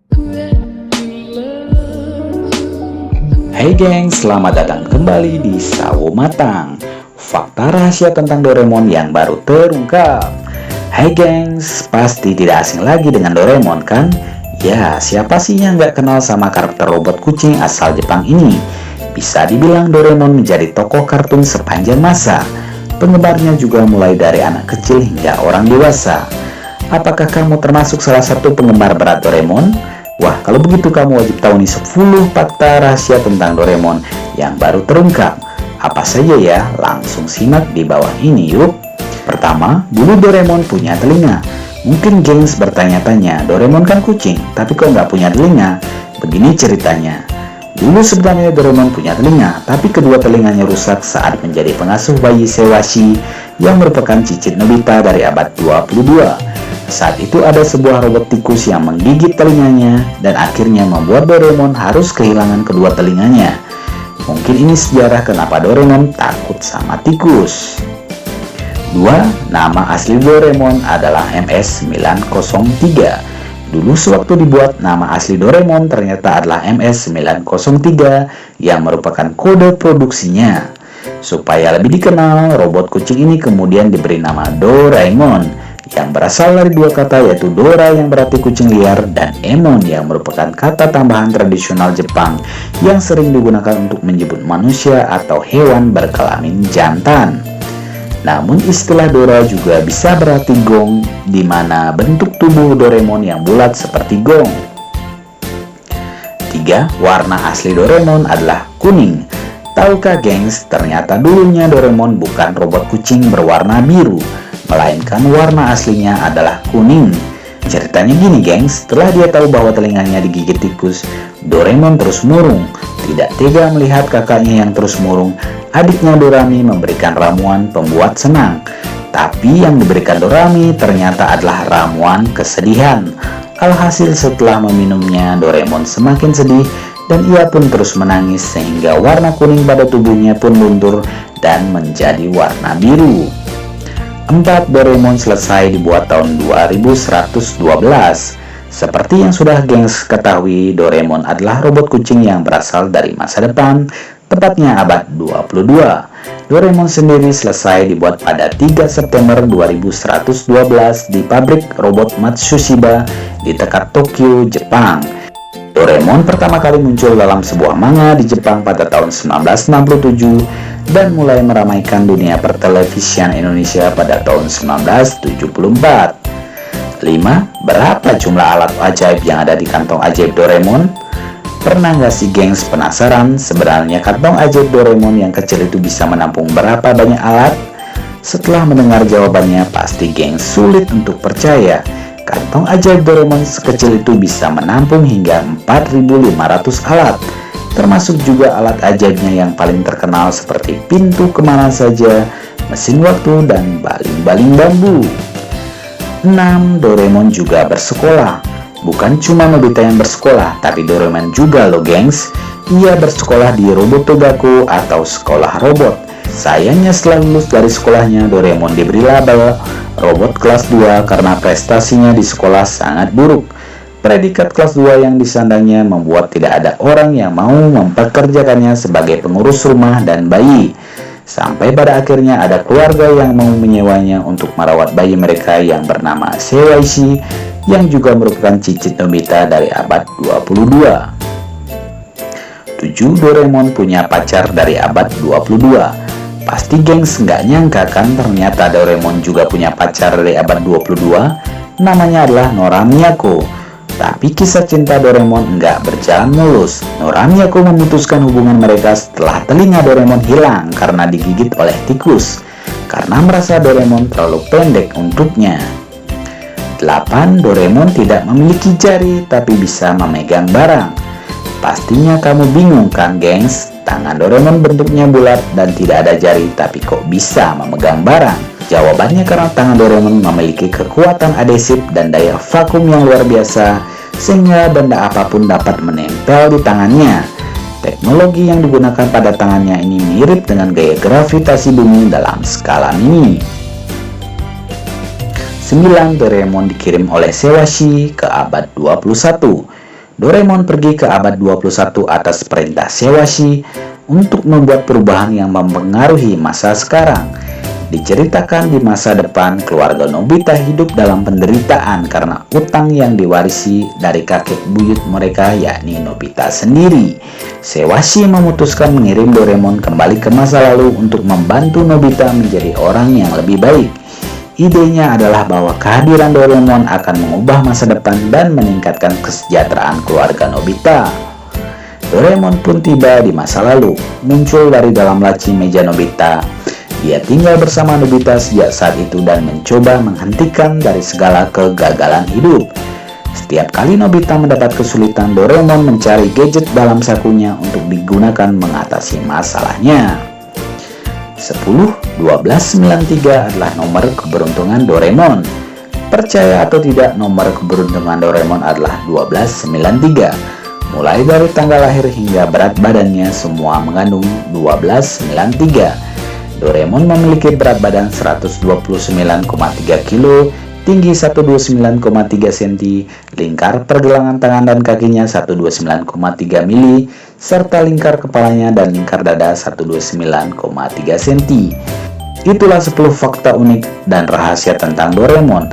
Hai geng, selamat datang kembali di Sawo Matang. Fakta rahasia tentang Doraemon yang baru terungkap. Hai gengs, pasti tidak asing lagi dengan Doraemon kan? Ya, siapa sih yang nggak kenal sama karakter robot kucing asal Jepang ini? Bisa dibilang Doraemon menjadi tokoh kartun sepanjang masa. Penggemarnya juga mulai dari anak kecil hingga orang dewasa. Apakah kamu termasuk salah satu penggemar berat Doraemon? Wah, kalau begitu kamu wajib tahu nih 10 fakta rahasia tentang Doraemon yang baru terungkap. Apa saja ya? Langsung simak di bawah ini yuk. Pertama, dulu Doraemon punya telinga. Mungkin gengs bertanya-tanya, Doraemon kan kucing, tapi kok nggak punya telinga? Begini ceritanya. Dulu sebenarnya Doraemon punya telinga, tapi kedua telinganya rusak saat menjadi pengasuh bayi Sewashi yang merupakan cicit Nobita dari abad 22. Saat itu ada sebuah robot tikus yang menggigit telinganya dan akhirnya membuat Doraemon harus kehilangan kedua telinganya. Mungkin ini sejarah kenapa Doraemon takut sama tikus. 2. Nama asli Doraemon adalah MS-903. Dulu sewaktu dibuat, nama asli Doraemon ternyata adalah MS-903 yang merupakan kode produksinya. Supaya lebih dikenal, robot kucing ini kemudian diberi nama Doraemon yang berasal dari dua kata, yaitu Dora yang berarti kucing liar dan Emon yang merupakan kata tambahan tradisional Jepang yang sering digunakan untuk menyebut manusia atau hewan berkelamin jantan. Namun istilah Dora juga bisa berarti gong, di mana bentuk tubuh Doraemon yang bulat seperti gong. 3. Warna asli Doraemon adalah kuning. Tahukah gengs, ternyata dulunya Doraemon bukan robot kucing berwarna biru, melainkan warna aslinya adalah kuning. Ceritanya gini gengs, setelah dia tahu bahwa telinganya digigit tikus, Doraemon terus murung. Tidak tega melihat kakaknya yang terus murung, adiknya Dorami memberikan ramuan pembuat senang. Tapi yang diberikan Dorami ternyata adalah ramuan kesedihan. Alhasil setelah meminumnya, Doraemon semakin sedih dan ia pun terus menangis sehingga warna kuning pada tubuhnya pun luntur dan menjadi warna biru. 4. Doraemon selesai dibuat tahun 2112. Seperti yang sudah gengs ketahui, Doraemon adalah robot kucing yang berasal dari masa depan, tepatnya abad 22. Doraemon sendiri selesai dibuat pada 3 September 2112 di pabrik robot Matsushiba di dekat Tokyo, Jepang. Doraemon pertama kali muncul dalam sebuah manga di Jepang pada tahun 1967 dan mulai meramaikan dunia pertelevisian Indonesia pada tahun 1974. 5. Berapa jumlah alat ajaib yang ada di kantong ajaib Doraemon? Pernah nggak sih gengs penasaran sebenarnya kantong ajaib Doraemon yang kecil itu bisa menampung berapa banyak alat? Setelah mendengar jawabannya, pasti gengs sulit untuk percaya. Kantong ajaib Doraemon sekecil itu bisa menampung hingga 4.500 alat, termasuk juga alat ajaibnya yang paling terkenal seperti pintu kemana saja, mesin waktu, dan baling-baling bambu. 6. Doraemon juga bersekolah. Bukan cuma Nobita yang bersekolah, tapi Doraemon juga loh gengs. Ia bersekolah di Robotogaku atau sekolah robot. Sayangnya setelah lulus dari sekolahnya, Doraemon diberi label robot kelas 2 karena prestasinya di sekolah sangat buruk. Predikat kelas 2 yang disandangnya membuat tidak ada orang yang mau mempekerjakannya sebagai pengurus rumah dan bayi. Sampai pada akhirnya ada keluarga yang mau menyewanya untuk merawat bayi mereka yang bernama Sewashi, yang juga merupakan cicit Nobita dari abad 22. 7. Doraemon punya pacar dari abad 22. Pasti gengs nggak nyangka kan ternyata Doraemon juga punya pacar dari abad 22. Namanya adalah Nora Miyako. Tapi kisah cinta Doraemon nggak berjalan mulus. Nora Miyako memutuskan hubungan mereka setelah telinga Doraemon hilang karena digigit oleh tikus, karena merasa Doraemon terlalu pendek untuknya. 8. Doraemon tidak memiliki jari tapi bisa memegang barang. Pastinya kamu bingung kan gengs? Tangan Doraemon bentuknya bulat dan tidak ada jari, tapi kok bisa memegang barang? Jawabannya karena tangan Doraemon memiliki kekuatan adhesif dan daya vakum yang luar biasa, sehingga benda apapun dapat menempel di tangannya. Teknologi yang digunakan pada tangannya ini mirip dengan gaya gravitasi bumi dalam skala mini. 9. Doraemon dikirim oleh Sewashi ke abad 21. Doraemon pergi ke abad 21 atas perintah Sewashi untuk membuat perubahan yang mempengaruhi masa sekarang. Diceritakan di masa depan, keluarga Nobita hidup dalam penderitaan karena utang yang diwarisi dari kakek buyut mereka, yakni Nobita sendiri. Sewashi memutuskan mengirim Doraemon kembali ke masa lalu untuk membantu Nobita menjadi orang yang lebih baik. Idenya adalah bahwa kehadiran Doraemon akan mengubah masa depan dan meningkatkan kesejahteraan keluarga Nobita. Doraemon pun tiba di masa lalu, muncul dari dalam laci meja Nobita. Dia tinggal bersama Nobita sejak saat itu dan mencoba menghentikan dari segala kegagalan hidup. Setiap kali Nobita mendapat kesulitan, Doraemon mencari gadget dalam sakunya untuk digunakan mengatasi masalahnya. 10, 12, 93 adalah nomor keberuntungan Doraemon. Percaya atau tidak, nomor keberuntungan Doraemon adalah 1293. Mulai dari tanggal lahir hingga berat badannya semua mengandung 1293. Doraemon memiliki berat badan 129,3 kg, tinggi 129,3 cm, lingkar pergelangan tangan dan kakinya 129,3 mm, serta lingkar kepalanya dan lingkar dada 129,3 cm. Itulah 10 fakta unik dan rahasia tentang Doraemon.